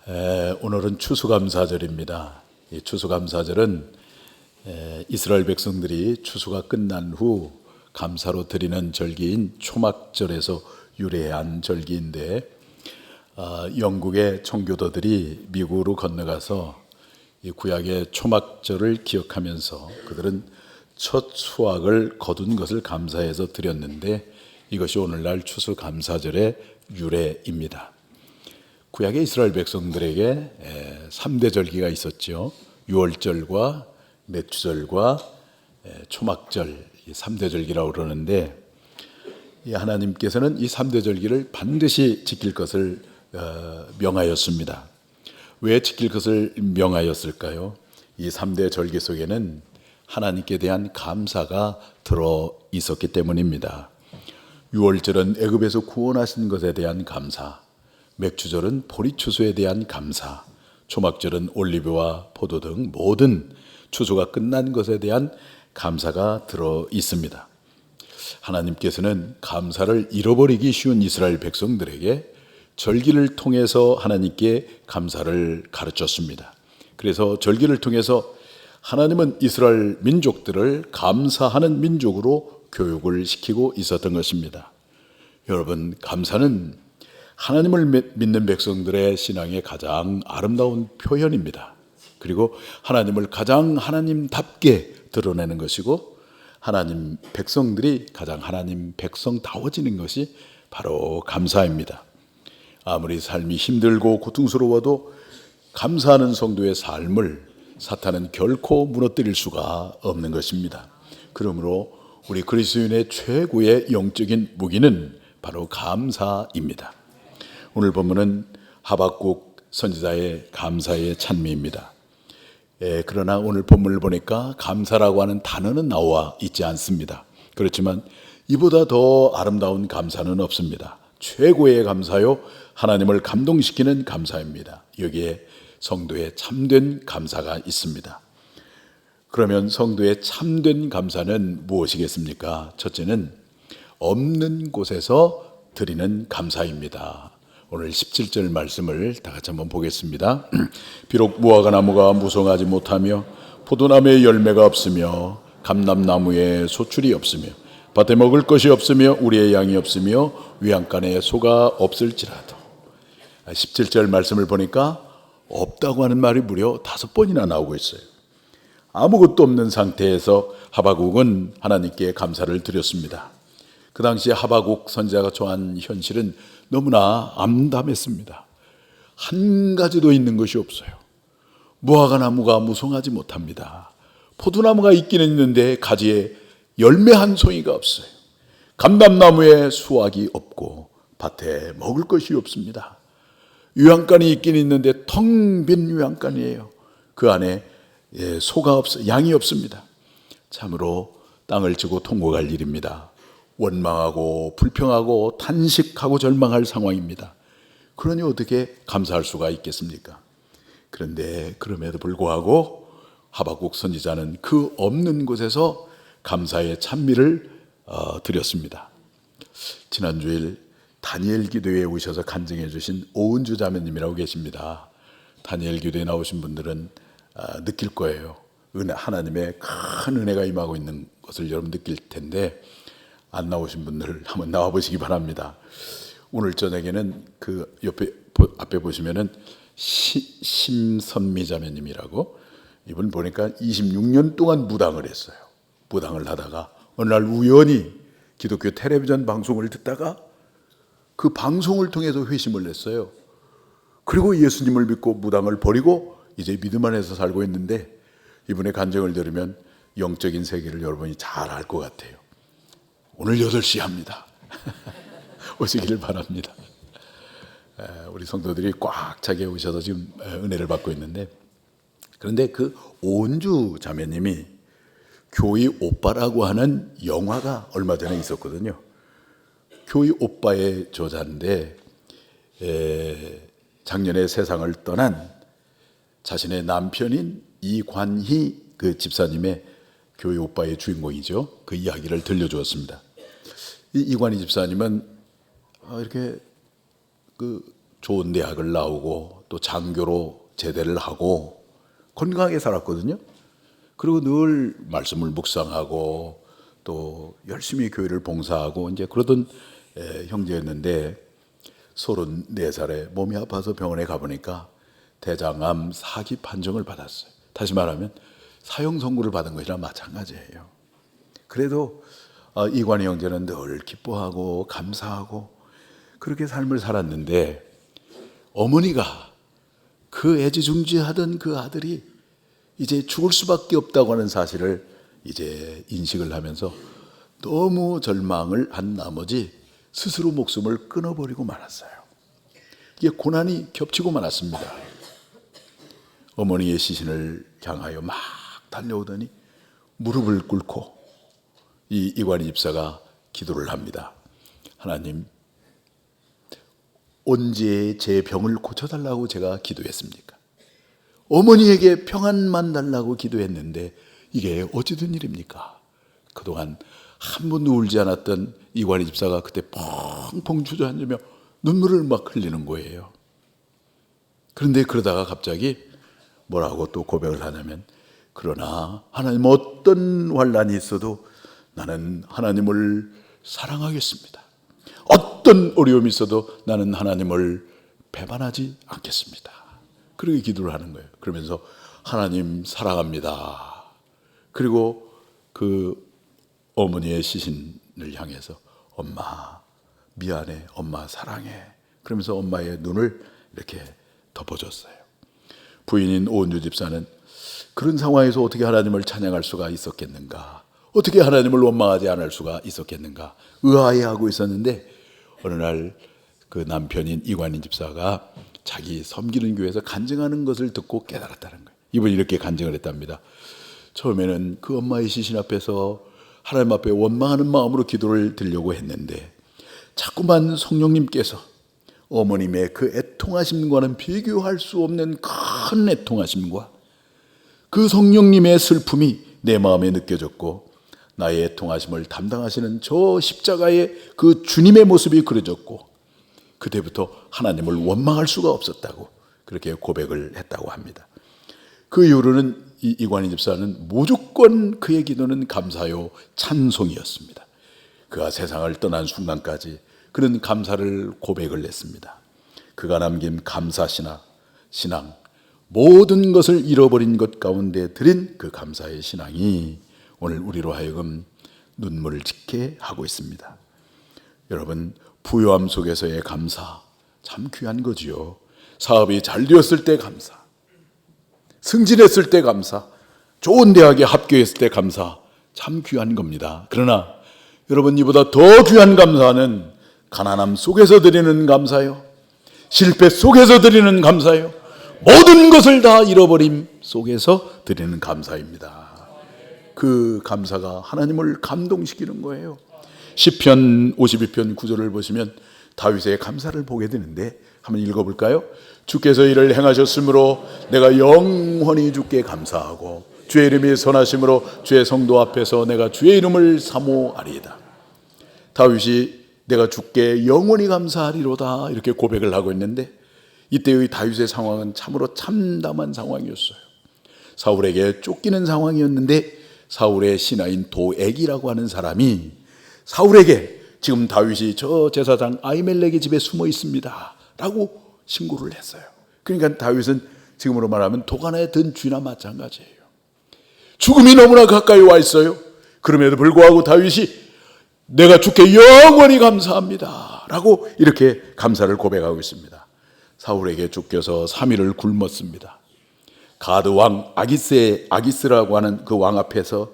오늘은 추수감사절입니다. 이 추수감사절은 이스라엘 백성들이 추수가 끝난 후 감사로 드리는 절기인 초막절에서 유래한 절기인데, 영국의 청교도들이 미국으로 건너가서 이 구약의 초막절을 기억하면서 그들은 첫 수확을 거둔 것을 감사해서 드렸는데, 이것이 오늘날 추수감사절의 유래입니다. 구약의 이스라엘 백성들에게 3대 절기가 있었죠. 유월절과 맥주절과 초막절, 이 3대 절기라고 그러는데, 하나님께서는 이 3대 절기를 반드시 지킬 것을 명하였습니다. 왜 지킬 것을 명하였을까요? 이 3대 절기 속에는 하나님께 대한 감사가 들어 있었기 때문입니다. 유월절은 애굽에서 구원하신 것에 대한 감사, 맥주절은 보리추수에 대한 감사, 초막절은 올리브와 포도 등 모든 추수가 끝난 것에 대한 감사가 들어 있습니다. 하나님께서는 감사를 잃어버리기 쉬운 이스라엘 백성들에게 절기를 통해서 하나님께 감사를 가르쳤습니다. 그래서 절기를 통해서 하나님은 이스라엘 민족들을 감사하는 민족으로 교육을 시키고 있었던 것입니다. 여러분, 감사는 하나님을 믿는 백성들의 신앙의 가장 아름다운 표현입니다. 그리고 하나님을 가장 하나님답게 드러내는 것이고, 하나님 백성들이 가장 하나님 백성다워지는 것이 바로 감사입니다. 아무리 삶이 힘들고 고통스러워도 감사하는 성도의 삶을 사탄은 결코 무너뜨릴 수가 없는 것입니다. 그러므로 우리 그리스도인의 최고의 영적인 무기는 바로 감사입니다. 오늘 본문은 하박국 선지자의 감사의 찬미입니다. 그러나 오늘 본문을 보니까 감사라고 하는 단어는 나와 있지 않습니다. 그렇지만 이보다 더 아름다운 감사는 없습니다. 최고의 감사요, 하나님을 감동시키는 감사입니다. 여기에 성도의 참된 감사가 있습니다. 그러면 성도의 참된 감사는 무엇이겠습니까? 첫째는 없는 곳에서 드리는 감사입니다. 오늘 17절 말씀을 다 같이 한번 보겠습니다. 비록 무화과 나무가 무성하지 못하며 포도나무에 열매가 없으며 감람나무에 소출이 없으며 밭에 먹을 것이 없으며 우리의 양이 없으며 위안간에 소가 없을지라도, 17절 말씀을 보니까 없다고 하는 말이 무려 5번이나 나오고 있어요. 아무것도 없는 상태에서 하박국은 하나님께 감사를 드렸습니다. 그 당시에 하박국 선지자가 처한 현실은 너무나 암담했습니다. 한 가지도 있는 것이 없어요. 무화과 나무가 무성하지 못합니다. 포도나무가 있기는 있는데 가지에 열매 한 송이가 없어요. 감람나무에 수확이 없고 밭에 먹을 것이 없습니다. 유향간이 있긴 있는데 텅 빈 유향간이에요. 그 안에 소가 없어요. 양이 없습니다. 참으로 땅을 치고 통곡할 일입니다. 원망하고 불평하고 탄식하고 절망할 상황입니다. 그러니 어떻게 감사할 수가 있겠습니까? 그런데 그럼에도 불구하고 하박국 선지자는 그 없는 곳에서 감사의 찬미를 드렸습니다. 지난 주일 다니엘 기도회에 오셔서 간증해 주신 오은주 자매님이라고 계십니다. 다니엘 기도회에 나오신 분들은 느낄 거예요. 하나님의 큰 은혜가 임하고 있는 것을 여러분 느낄 텐데, 안 나오신 분들 한번 나와 보시기 바랍니다. 오늘 저녁에는 그 앞에 보시면은 심선미 자매님이라고, 이분 보니까 26년 동안 무당을 했어요. 무당을 하다가 어느 날 우연히 기독교 텔레비전 방송을 듣다가 그 방송을 통해서 회심을 했어요. 그리고 예수님을 믿고 무당을 버리고 이제 믿음 안에서 살고 있는데, 이분의 간증을 들으면 영적인 세계를 여러분이 잘 알 것 같아요. 오늘 8시 합니다. 오시기를 바랍니다. 우리 성도들이 꽉 차게 오셔서 지금 은혜를 받고 있는데, 그런데 그 오은주 자매님이 교회 오빠라고 하는 영화가 얼마 전에 있었거든요. 교회 오빠의 저자인데, 작년에 세상을 떠난 자신의 남편인 이관희 그 집사님의 교회 오빠의 주인공이죠. 그 이야기를 들려주었습니다. 이관희 집사님은 이렇게 그 좋은 대학을 나오고 또 장교로 제대를 하고 건강하게 살았거든요. 그리고 늘 말씀을 묵상하고 또 열심히 교회를 봉사하고 이제 그러던 형제였는데 34살에 몸이 아파서 병원에 가보니까 대장암 4기 판정을 받았어요. 다시 말하면 사형 선고를 받은 것이랑 마찬가지예요. 그래도 이관희 형제는 늘 기뻐하고 감사하고 그렇게 삶을 살았는데 어머니가 그 애지중지하던 그 아들이 이제 죽을 수밖에 없다고 하는 사실을 이제 인식을 하면서 너무 절망을 한 나머지 스스로 목숨을 끊어버리고 말았어요. 이게 고난이 겹치고 말았습니다. 어머니의 시신을 향하여 막 달려오더니 무릎을 꿇고 이관희 집사가 기도를 합니다. 하나님, 언제 제 병을 고쳐달라고 제가 기도했습니까? 어머니에게 평안만 달라고 기도했는데 이게 어찌 된 일입니까? 그동안 한 번도 울지 않았던 이관희 집사가 그때 펑펑 주저앉으며 눈물을 막 흘리는 거예요. 그런데 그러다가 갑자기 뭐라고 또 고백을 하냐면, 그러나 하나님 어떤 환난이 있어도 나는 하나님을 사랑하겠습니다. 어떤 어려움이 있어도 나는 하나님을 배반하지 않겠습니다. 그렇게 기도를 하는 거예요. 그러면서 하나님 사랑합니다. 그리고 그 어머니의 시신을 향해서 엄마 미안해, 엄마 사랑해. 그러면서 엄마의 눈을 이렇게 덮어줬어요. 부인인 오은주 집사는 그런 상황에서 어떻게 하나님을 찬양할 수가 있었겠는가, 어떻게 하나님을 원망하지 않을 수가 있었겠는가 의아해하고 있었는데, 어느 날 그 남편인 이관희 집사가 자기 섬기는 교회에서 간증하는 것을 듣고 깨달았다는 거예요. 이분이 이렇게 간증을 했답니다. 처음에는 그 엄마의 시신 앞에서 하나님 앞에 원망하는 마음으로 기도를 드리려고 했는데 자꾸만 성령님께서 어머님의 그 애통하심과는 비교할 수 없는 큰 애통하심과 그 성령님의 슬픔이 내 마음에 느껴졌고, 나의 애통하심을 담당하시는 저 십자가의 그 주님의 모습이 그려졌고, 그때부터 하나님을 원망할 수가 없었다고 그렇게 고백을 했다고 합니다. 그 이후로는 이관희 집사는 무조건 그의 기도는 감사요 찬송이었습니다. 그가 세상을 떠난 순간까지 그런 감사를 고백을 했습니다. 그가 남긴 감사 신앙, 모든 것을 잃어버린 것 가운데 드린 그 감사의 신앙이 오늘 우리로 하여금 눈물을 짓게 하고 있습니다. 여러분, 부요함 속에서의 감사 참 귀한 거지요. 사업이 잘 되었을 때 감사, 승진했을 때 감사, 좋은 대학에 합격했을 때 감사 참 귀한 겁니다. 그러나 여러분, 이보다 더 귀한 감사는 가난함 속에서 드리는 감사요, 실패 속에서 드리는 감사요, 모든 것을 다 잃어버림 속에서 드리는 감사입니다. 그 감사가 하나님을 감동시키는 거예요. 시편 52편 9절을 보시면 다윗의 감사를 보게 되는데 한번 읽어볼까요? 주께서 이를 행하셨으므로 내가 영원히 주께 감사하고 주의 이름이 선하심으로 주의 성도 앞에서 내가 주의 이름을 사모하리이다. 다윗이 내가 주께 영원히 감사하리로다 이렇게 고백을 하고 있는데, 이때의 다윗의 상황은 참으로 참담한 상황이었어요. 사울에게 쫓기는 상황이었는데 사울의 신하인 도액이라고 하는 사람이 사울에게 지금 다윗이 저 제사장 아히멜렉의 집에 숨어 있습니다 라고 신고를 했어요. 그러니까 다윗은 지금으로 말하면 도가나에 든 쥐나 마찬가지예요. 죽음이 너무나 가까이 와 있어요. 그럼에도 불구하고 다윗이 내가 주께 영원히 감사합니다 라고 이렇게 감사를 고백하고 있습니다. 사울에게 쫓겨서 3일을 굶었습니다. 가드 왕 아기스라고 하는 그 왕 앞에서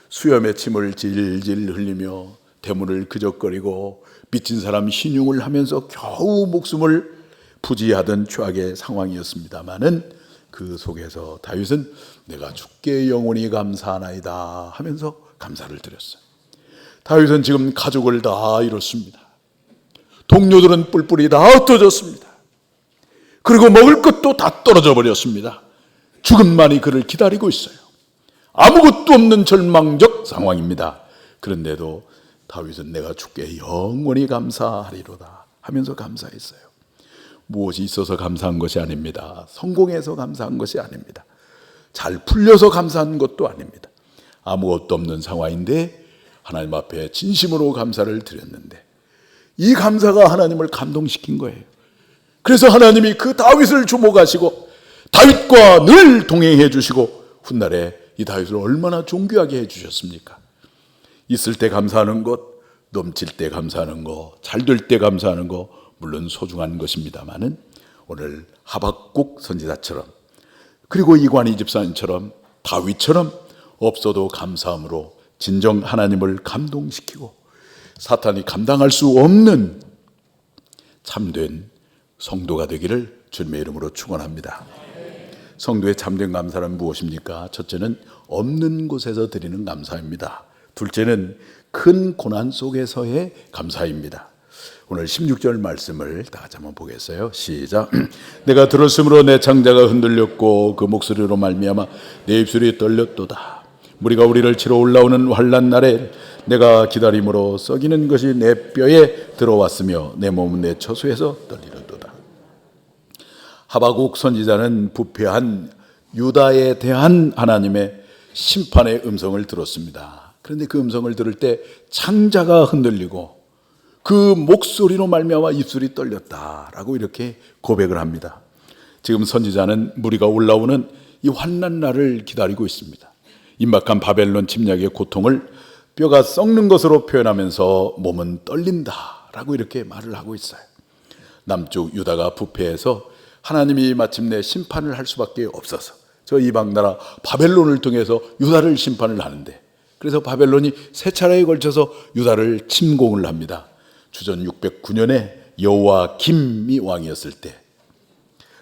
수염의 침을 질질 흘리며 대문을 그적거리고 빚진 사람 신용을 하면서 겨우 목숨을 부지하던 최악의 상황이었습니다마는 그 속에서 다윗은 내가 주께 영원히 감사하나이다 하면서 감사를 드렸어요. 다윗은 지금 가족을 다 잃었습니다. 동료들은 뿔뿔이 다 흩어졌습니다. 그리고 먹을 것도 다 떨어져 버렸습니다. 죽음만이 그를 기다리고 있어요. 아무것도 없는 절망적 상황입니다. 그런데도 다윗은 내가 주께 영원히 감사하리로다 하면서 감사했어요. 무엇이 있어서 감사한 것이 아닙니다. 성공해서 감사한 것이 아닙니다. 잘 풀려서 감사한 것도 아닙니다. 아무것도 없는 상황인데 하나님 앞에 진심으로 감사를 드렸는데 이 감사가 하나님을 감동시킨 거예요. 그래서 하나님이 그 다윗을 주목하시고 다윗과 늘 동행해 주시고 훗날에 이 다윗을 얼마나 존귀하게 해 주셨습니까? 있을 때 감사하는 것, 넘칠 때 감사하는 것, 잘 될 때 감사하는 것 물론 소중한 것입니다마는 오늘 하박국 선지자처럼 그리고 이관희 집사님처럼 다윗처럼 없어도 감사함으로 진정 하나님을 감동시키고 사탄이 감당할 수 없는 참된 성도가 되기를 주님의 이름으로 축원합니다. 성도의 참된 감사는 무엇입니까? 첫째는 없는 곳에서 드리는 감사입니다. 둘째는 큰 고난 속에서의 감사입니다. 오늘 16절 말씀을 다 같이 한번 보겠어요. 시작. 내가 들었으므로 내 창자가 흔들렸고 그 목소리로 말미암아 내 입술이 떨렸도다. 무리가 우리를 치러 올라오는 환난 날에 내가 기다림으로 썩이는 것이 내 뼈에 들어왔으며 내 몸은 내 처소에서 떨리는도다. 하박국 선지자는 부패한 유다에 대한 하나님의 심판의 음성을 들었습니다. 그런데 그 음성을 들을 때 창자가 흔들리고 그 목소리로 말미암아 입술이 떨렸다라고 이렇게 고백을 합니다. 지금 선지자는 무리가 올라오는 이 환난 날을 기다리고 있습니다. 임박한 바벨론 침략의 고통을 뼈가 썩는 것으로 표현하면서 몸은 떨린다라고 이렇게 말을 하고 있어요. 남쪽 유다가 부패해서 하나님이 마침내 심판을 할 수밖에 없어서 저 이방 나라 바벨론을 통해서 유다를 심판을 하는데 그래서 바벨론이 세 차례에 걸쳐서 유다를 침공을 합니다. 주전 609년에 여호와김이 왕이었을 때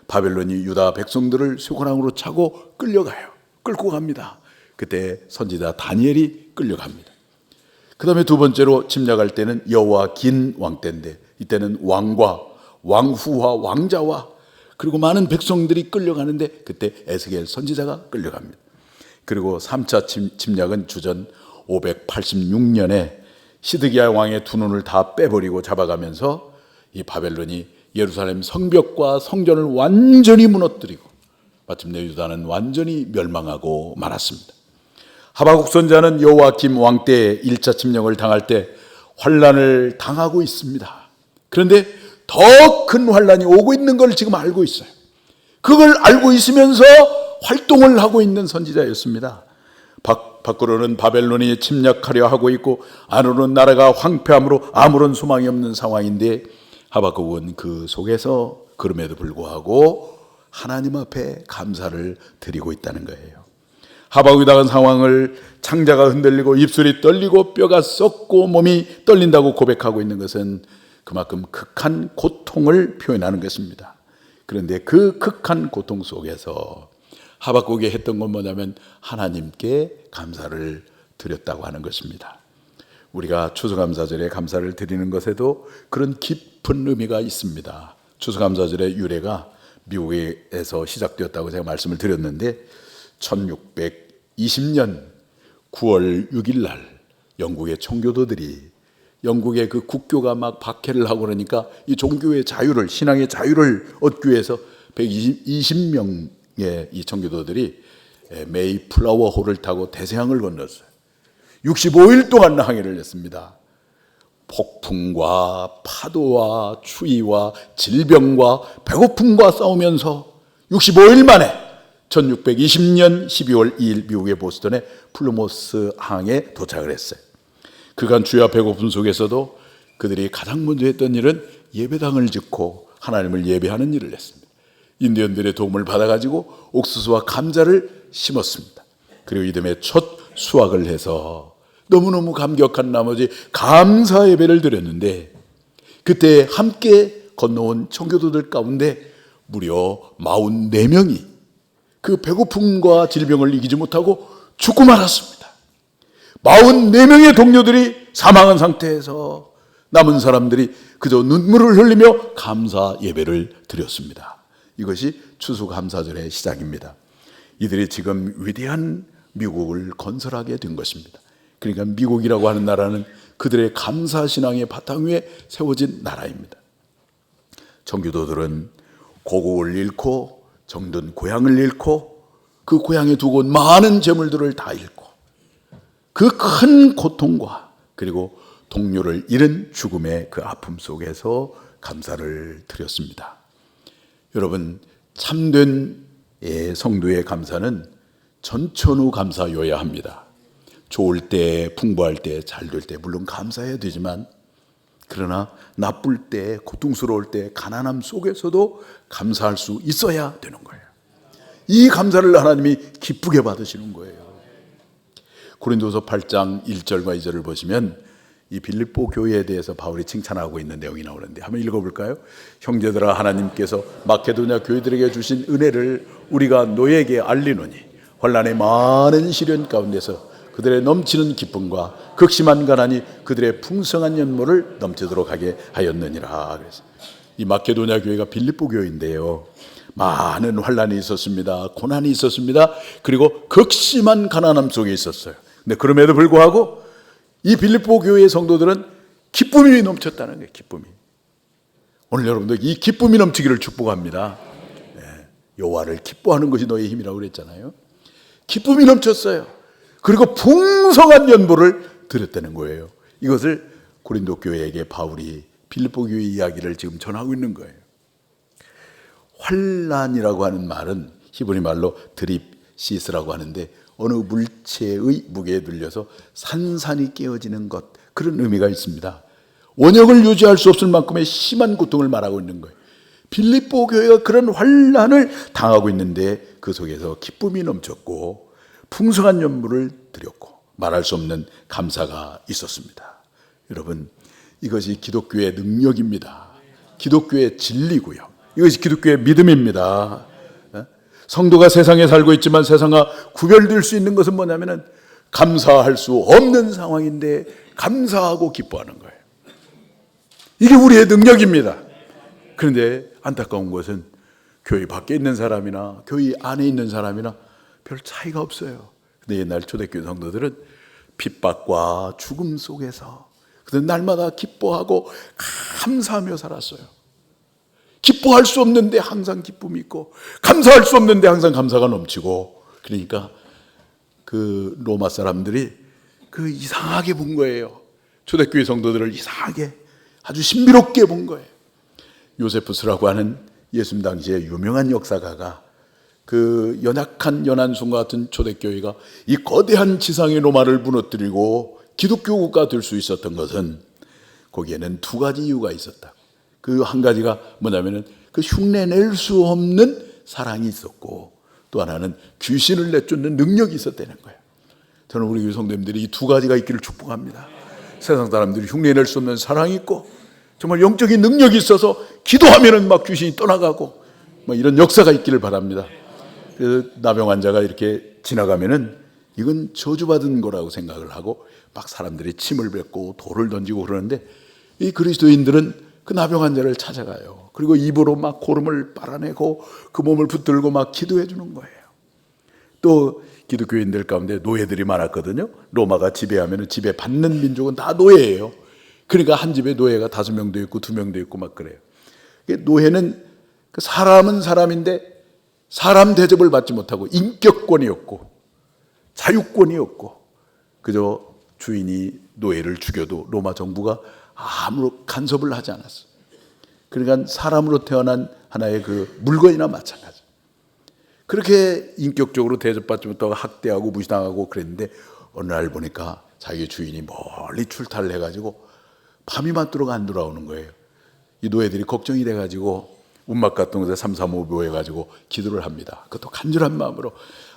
바벨론이 유다 백성들을 수고랑으로 차고 끌고 갑니다. 그때 선지자 다니엘이 끌려갑니다. 그 다음에 두 번째로 침략할 때는 여호와긴 왕 때인데 이때는 왕과 왕후와 왕자와 그리고 많은 백성들이 끌려가는데 그때 에스겔 선지자가 끌려갑니다. 그리고 3차 침략은 주전 586년에 시드기야 왕의 두 눈을 다 빼버리고 잡아가면서 이 바벨론이 예루살렘 성벽과 성전을 완전히 무너뜨리고 마침내 유다는 완전히 멸망하고 말았습니다. 하박국 선지자는 여호와김 왕 때 1차 침략을 당할 때 환란을 당하고 있습니다. 그런데 더 큰 환란이 오고 있는 걸 지금 알고 있어요. 그걸 알고 있으면서 활동을 하고 있는 선지자였습니다. 밖으로는 바벨론이 침략하려 하고 있고 안으로는 나라가 황폐함으로 아무런 소망이 없는 상황인데 하박국은 그 속에서 그럼에도 불구하고 하나님 앞에 감사를 드리고 있다는 거예요. 하박국이 당한 상황을 창자가 흔들리고 입술이 떨리고 뼈가 썩고 몸이 떨린다고 고백하고 있는 것은 그만큼 극한 고통을 표현하는 것입니다. 그런데 그 극한 고통 속에서 하박국이 했던 건 뭐냐면 하나님께 감사를 드렸다고 하는 것입니다. 우리가 추수감사절에 감사를 드리는 것에도 그런 깊은 의미가 있습니다. 추수감사절의 유래가 미국에서 시작되었다고 제가 말씀을 드렸는데 1620년 9월 6일 날 영국의 총교도들이 영국의 그 국교가 막 박해를 하고 그러니까 이 종교의 자유를 신앙의 자유를 얻기 위해서 120명의 이 청교도들이 메이플라워 호를 타고 대서양을 건넜어요. 65일 동안 항해를 했습니다. 폭풍과 파도와 추위와 질병과 배고픔과 싸우면서 65일 만에 1620년 12월 2일 미국의 보스턴에 플루모스 항에 도착을 했어요. 그간 주야 배고픔 속에서도 그들이 가장 먼저 했던 일은 예배당을 짓고 하나님을 예배하는 일을 했습니다. 인디언들의 도움을 받아가지고 옥수수와 감자를 심었습니다. 그리고 이듬해 첫 수확을 해서 너무너무 감격한 나머지 감사 예배를 드렸는데 그때 함께 건너온 청교도들 가운데 무려 44명이 그 배고픔과 질병을 이기지 못하고 죽고 말았습니다. 44명의 동료들이 사망한 상태에서 남은 사람들이 그저 눈물을 흘리며 감사 예배를 드렸습니다. 이것이 추수감사절의 시작입니다. 이들이 지금 위대한 미국을 건설하게 된 것입니다. 그러니까 미국이라고 하는 나라는 그들의 감사신앙의 바탕 위에 세워진 나라입니다. 청교도들은 고국을 잃고 정든 고향을 잃고 그 고향에 두고 온 많은 재물들을 다 잃고 그 큰 고통과 그리고 동료를 잃은 죽음의 그 아픔 속에서 감사를 드렸습니다. 여러분, 참된 성도의 감사는 전천후 감사여야 합니다. 좋을 때, 풍부할 때, 잘 될 때 물론 감사해야 되지만, 그러나 나쁠 때, 고통스러울 때, 가난함 속에서도 감사할 수 있어야 되는 거예요. 이 감사를 하나님이 기쁘게 받으시는 거예요. 고린도서 8장 1절과 2절을 보시면 이 빌립보 교회에 대해서 바울이 칭찬하고 있는 내용이 나오는데 한번 읽어볼까요? 형제들아, 하나님께서 마케도냐 교회들에게 주신 은혜를 우리가 너에게 알리노니 환난의 많은 시련 가운데서 그들의 넘치는 기쁨과 극심한 가난이 그들의 풍성한 연모를 넘치도록 하게 하였느니라. 그래서 이 마케도냐 교회가 빌립보 교회인데요, 많은 환난이 있었습니다. 고난이 있었습니다. 그리고 극심한 가난함 속에 있었어요. 근데 그럼에도 불구하고 이 빌립보 교회의 성도들은 기쁨이 넘쳤다는 거예요. 기쁨이. 오늘 여러분들 이 기쁨이 넘치기를 축복합니다. 여호와를 기뻐하는 것이 너의 힘이라고 그랬잖아요. 기쁨이 넘쳤어요. 그리고 풍성한 연보를 드렸다는 거예요. 이것을 고린도 교회에게 바울이 빌립보 교회 이야기를 지금 전하고 있는 거예요. 환난이라고 하는 말은 히브리 말로 드립시스라고 하는데 어느 물체의 무게에 들려서 산산이 깨어지는 것, 그런 의미가 있습니다. 원역을 유지할 수 없을 만큼의 심한 고통을 말하고 있는 거예요. 빌립보 교회가 그런 환난을 당하고 있는데 그 속에서 기쁨이 넘쳤고 풍성한 연물을 드렸고 말할 수 없는 감사가 있었습니다. 여러분, 이것이 기독교의 능력입니다. 기독교의 진리고요. 이것이 기독교의 믿음입니다. 성도가 세상에 살고 있지만 세상과 구별될 수 있는 것은 뭐냐면은 감사할 수 없는 상황인데 감사하고 기뻐하는 거예요. 이게 우리의 능력입니다. 그런데 안타까운 것은 교회 밖에 있는 사람이나 교회 안에 있는 사람이나 별 차이가 없어요. 근데 옛날 초대교회 성도들은 핍박과 죽음 속에서 그들 날마다 기뻐하고 감사하며 살았어요. 기뻐할 수 없는데 항상 기쁨이 있고 감사할 수 없는데 항상 감사가 넘치고, 그러니까 그 로마 사람들이 그 이상하게 본 거예요. 초대교회 성도들을 이상하게 아주 신비롭게 본 거예요. 요세푸스라고 하는 예수님 당시에 유명한 역사가가 그 연약한 연안순과 같은 초대교회가 이 거대한 지상의 로마를 무너뜨리고 기독교 국가가 될 수 있었던 것은 거기에는 두 가지 이유가 있었다. 그 한 가지가 뭐냐면은 그 흉내낼 수 없는 사랑이 있었고 또 하나는 귀신을 내쫓는 능력이 있었다는 거예요. 저는 우리 교회 성도님들이 이 두 가지가 있기를 축복합니다. 세상 사람들이 흉내낼 수 없는 사랑이 있고 정말 영적인 능력이 있어서 기도하면은 막 귀신이 떠나가고 뭐 이런 역사가 있기를 바랍니다. 그래서 나병 환자가 이렇게 지나가면은 이건 저주받은 거라고 생각을 하고 막 사람들이 침을 뱉고 돌을 던지고 그러는데 이 그리스도인들은 그 나병 환자를 찾아가요. 그리고 입으로 막 고름을 빨아내고 그 몸을 붙들고 막 기도해 주는 거예요. 또 기독교인들 가운데 노예들이 많았거든요. 로마가 지배하면 집에 받는 민족은 다 노예예요. 그러니까 한 집에 노예가 5명도 있고 2명도 있고 막 그래요. 노예는 사람은 사람인데 사람 대접을 받지 못하고 인격권이 없고 자유권이 없고 그저 주인이 노예를 죽여도 로마 정부가 아무 간섭을 하지 않았어요. 그러니까 사람으로 태어난 하나의 그 물건이나 마찬가지. 그렇게 인격적으로 대접받지 못하고 학대하고 무시당하고 그랬는데 어느 날 보니까 자기 주인이 멀리 출타를 해가지고 밤이 맞도록 안 돌아오는 거예요. 이 노예들이 걱정이 돼가지고 운막 같은 곳에 3, 3, 5 모여가지고 기도를 합니다. 그것도 간절한 마음으로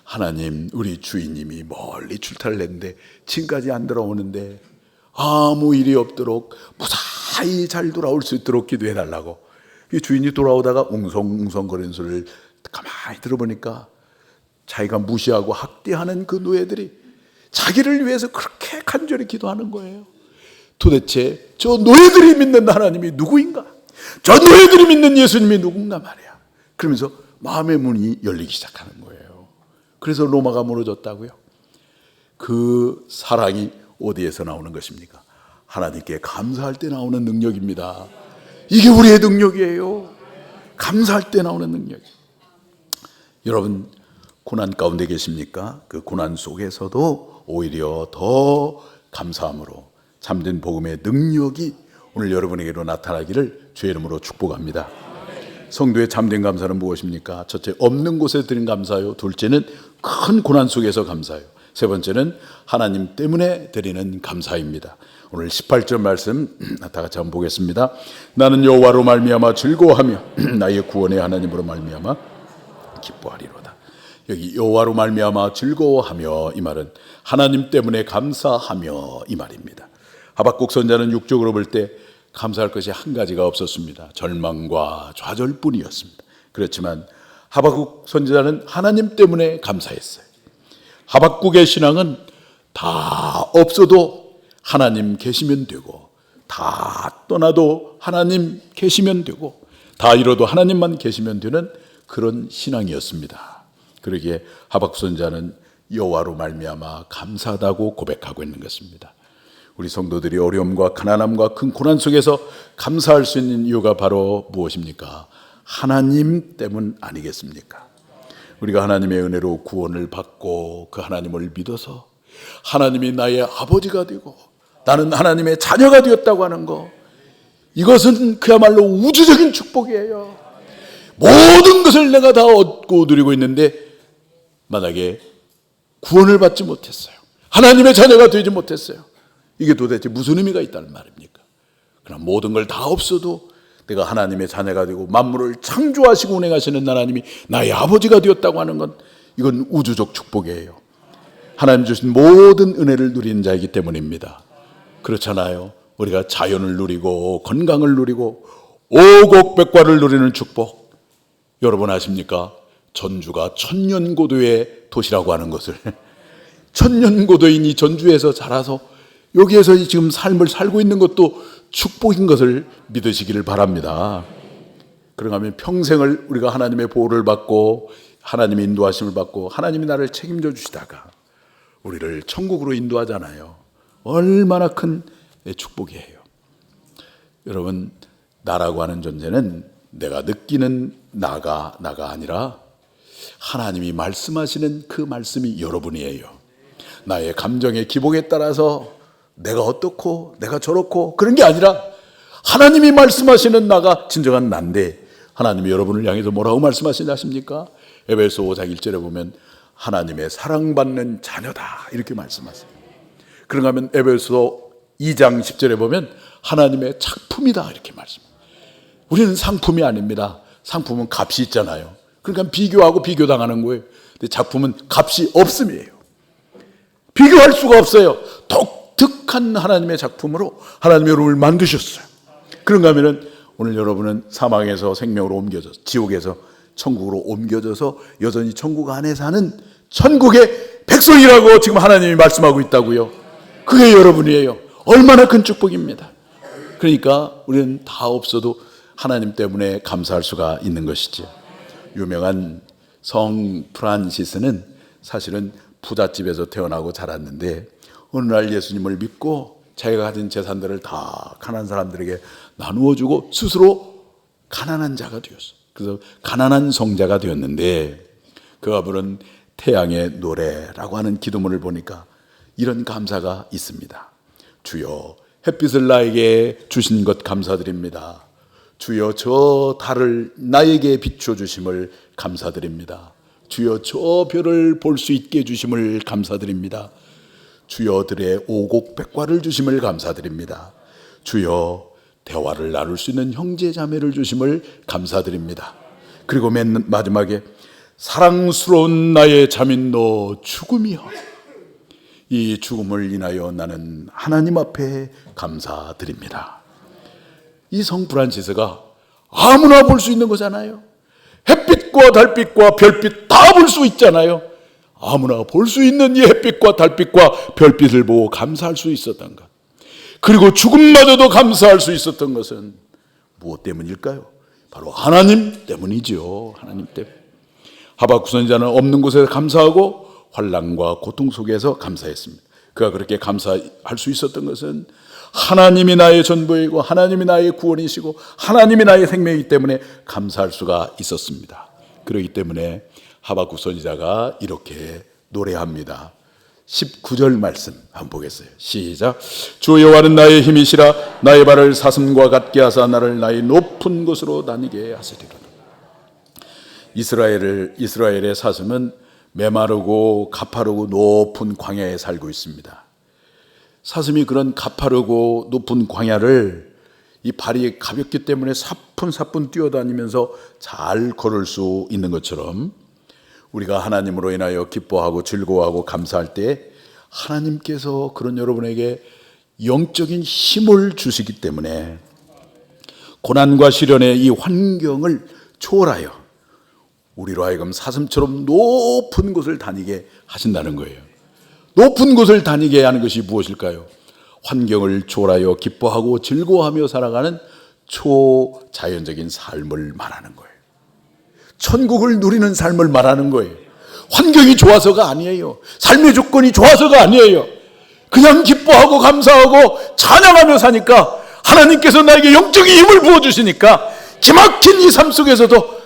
하나님, 우리 주인님이 멀리 출타를 했는데 지금까지 안 돌아오는데 아무 일이 없도록 무사히 잘 돌아올 수 있도록 기도해달라고. 주인이 돌아오다가 웅성웅성거리는 소리를 가만히 들어보니까 자기가 무시하고 학대하는 그 노예들이 자기를 위해서 그렇게 간절히 기도하는 거예요. 도대체 저 노예들이 믿는 하나님이 누구인가? 저 노예들이 믿는 예수님이 누군가 말이야. 그러면서 마음의 문이 열리기 시작하는 거예요. 그래서 로마가 무너졌다고요. 그 사랑이 어디에서 나오는 것입니까? 하나님께 감사할 때 나오는 능력입니다. 이게 우리의 능력이에요. 감사할 때 나오는 능력이에요. 여러분 고난 가운데 계십니까? 그 고난 속에서도 오히려 더 감사함으로 참된 복음의 능력이 오늘 여러분에게로 나타나기를 주의 이름으로 축복합니다. 성도의 참된 감사는 무엇입니까? 첫째, 없는 곳에 드린 감사요. 둘째는 큰 고난 속에서 감사요. 세 번째는 하나님 때문에 드리는 감사입니다. 오늘 18절 말씀 다 같이 한번 보겠습니다. 나는 여호와로 말미암아 즐거워하며 나의 구원의 하나님으로 말미암아 기뻐하리로다. 여기 여호와로 말미암아 즐거워하며 이 말은 하나님 때문에 감사하며 이 말입니다. 하박국 선자는 육적으로 볼 때 감사할 것이 한 가지가 없었습니다. 절망과 좌절뿐이었습니다. 그렇지만 하박국 선지자는 하나님 때문에 감사했어요. 하박국의 신앙은 다 없어도 하나님 계시면 되고, 다 떠나도 하나님 계시면 되고, 다 잃어도 하나님만 계시면 되는 그런 신앙이었습니다. 그러기에 하박국 선지자는 여호와로 말미암아 감사하다고 고백하고 있는 것입니다. 우리 성도들이 어려움과 가난함과 큰 고난 속에서 감사할 수 있는 이유가 바로 무엇입니까? 하나님 때문 아니겠습니까? 우리가 하나님의 은혜로 구원을 받고 그 하나님을 믿어서 하나님이 나의 아버지가 되고 나는 하나님의 자녀가 되었다고 하는 것, 이것은 그야말로 우주적인 축복이에요. 모든 것을 내가 다 얻고 누리고 있는데 만약에 구원을 받지 못했어요, 하나님의 자녀가 되지 못했어요, 이게 도대체 무슨 의미가 있다는 말입니까? 그럼 모든 걸 다 없어도 내가 하나님의 자녀가 되고 만물을 창조하시고 운행하시는 하나님이 나의 아버지가 되었다고 하는 건, 이건 우주적 축복이에요. 하나님 주신 모든 은혜를 누리는 자이기 때문입니다. 그렇잖아요. 우리가 자연을 누리고 건강을 누리고 오곡백과를 누리는 축복, 여러분 아십니까? 전주가 천년고도의 도시라고 하는 것을 천년고도인 이 전주에서 자라서 여기에서 지금 삶을 살고 있는 것도 축복인 것을 믿으시기를 바랍니다. 그런가 하면 평생을 우리가 하나님의 보호를 받고 하나님의 인도하심을 받고 하나님이 나를 책임져 주시다가 우리를 천국으로 인도하잖아요. 얼마나 큰 축복이에요. 여러분, 나라고 하는 존재는 내가 느끼는 나가 아니라 하나님이 말씀하시는 그 말씀이 여러분이에요. 나의 감정의 기복에 따라서 내가 어떻고 내가 저렇고 그런 게 아니라 하나님이 말씀하시는 나가 진정한 나인데, 하나님이 여러분을 향해서 뭐라고 말씀하시냐 아십니까? 에베소 5장 1절에 보면 하나님의 사랑받는 자녀다 이렇게 말씀하세요. 그런가 하면 에베소 2장 10절에 보면 하나님의 작품이다 이렇게 말씀합니다. 우리는 상품이 아닙니다. 상품은 값이 있잖아요. 그러니까 비교하고 비교당하는 거예요. 근데 작품은 값이 없음이에요. 비교할 수가 없어요. 독특한 하나님의 작품으로 하나님이 여러분을 만드셨어요. 그런가 하면 오늘 여러분은 사망에서 생명으로 옮겨져서 지옥에서 천국으로 옮겨져서 여전히 천국 안에 사는 천국의 백성이라고 지금 하나님이 말씀하고 있다고요. 그게 여러분이에요. 얼마나 큰 축복입니다. 그러니까 우리는 다 없어도 하나님 때문에 감사할 수가 있는 것이죠. 유명한 성 프란시스는 사실은 부잣집에서 태어나고 자랐는데 어느 날 예수님을 믿고 자기가 가진 재산들을 다 가난한 사람들에게 나누어주고 스스로 가난한 자가 되었어요. 그래서 가난한 성자가 되었는데 그가 부른 태양의 노래라고 하는 기도문을 보니까 이런 감사가 있습니다. 주여, 햇빛을 나에게 주신 것 감사드립니다. 주여, 저 달을 나에게 비춰주심을 감사드립니다. 주여, 저 별을 볼 수 있게 해주심을 감사드립니다. 주여, 들의 오곡백과를 주심을 감사드립니다. 주여, 대화를 나눌 수 있는 형제 자매를 주심을 감사드립니다. 그리고 맨 마지막에 사랑스러운 나의 자민너 죽음이여, 이 죽음을 인하여 나는 하나님 앞에 감사드립니다. 이 성 프란시스가 아무나 볼 수 있는 거잖아요. 햇빛과 달빛과 별빛 다 볼 수 있잖아요. 아무나 볼 수 있는 이 햇빛과 달빛과 별빛을 보고 감사할 수 있었던 것, 그리고 죽음마저도 감사할 수 있었던 것은 무엇 때문일까요? 바로 하나님 때문이죠. 하나님 때문. 하박국 선지자는 없는 곳에서 감사하고 환난과 고통 속에서 감사했습니다. 그가 그렇게 감사할 수 있었던 것은 하나님이 나의 전부이고 하나님이 나의 구원이시고 하나님이 나의 생명이기 때문에 감사할 수가 있었습니다. 그렇기 때문에 하박국 선지자가 이렇게 노래합니다. 19절 말씀 한번 보겠어요. 시작. 주 여호와는 나의 힘이시라. 나의 발을 사슴과 같게 하사 나를 나의 높은 곳으로 다니게 하시리로다. 이스라엘의 사슴은 메마르고 가파르고 높은 광야에 살고 있습니다. 사슴이 그런 가파르고 높은 광야를 이 발이 가볍기 때문에 사뿐사뿐 뛰어다니면서 잘 걸을 수 있는 것처럼 우리가 하나님으로 인하여 기뻐하고 즐거워하고 감사할 때 하나님께서 그런 여러분에게 영적인 힘을 주시기 때문에 고난과 시련의 이 환경을 초월하여 우리로 하여금 사슴처럼 높은 곳을 다니게 하신다는 거예요. 높은 곳을 다니게 하는 것이 무엇일까요? 환경을 초월하여 기뻐하고 즐거워하며 살아가는 초자연적인 삶을 말하는 거예요. 천국을 누리는 삶을 말하는 거예요. 환경이 좋아서가 아니에요. 삶의 조건이 좋아서가 아니에요. 그냥 기뻐하고 감사하고 찬양하며 사니까 하나님께서 나에게 영적인 힘을 부어주시니까 기막힌 이 삶 속에서도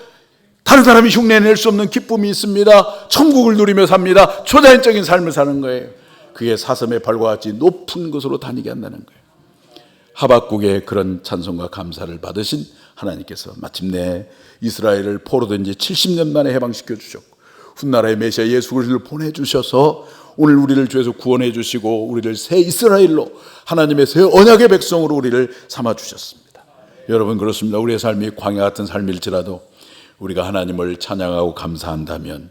다른 사람이 흉내낼 수 없는 기쁨이 있습니다. 천국을 누리며 삽니다. 초자연적인 삶을 사는 거예요. 그게 사슴의 발과 같이 높은 곳으로 다니게 한다는 거예요. 하박국의 그런 찬송과 감사를 받으신 하나님께서 마침내 이스라엘을 포로된 지 70년 만에 해방시켜 주셨고 훗날의 메시아 예수 그리스도를 보내주셔서 오늘 우리를 죄에서 구원해 주시고 우리를 새 이스라엘로 하나님의 새 언약의 백성으로 우리를 삼아 주셨습니다. 여러분 그렇습니다. 우리의 삶이 광야 같은 삶일지라도 우리가 하나님을 찬양하고 감사한다면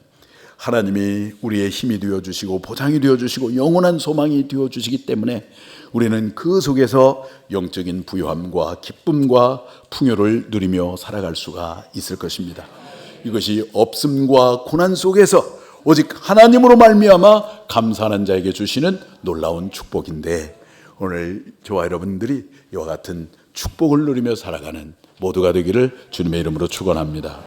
하나님이 우리의 힘이 되어주시고 보장이 되어주시고 영원한 소망이 되어주시기 때문에 우리는 그 속에서 영적인 부요함과 기쁨과 풍요를 누리며 살아갈 수가 있을 것입니다. 이것이 없음과 고난 속에서 오직 하나님으로 말미암아 감사하는 자에게 주시는 놀라운 축복인데 오늘 저와 여러분들이 이와 같은 축복을 누리며 살아가는 모두가 되기를 주님의 이름으로 축원합니다.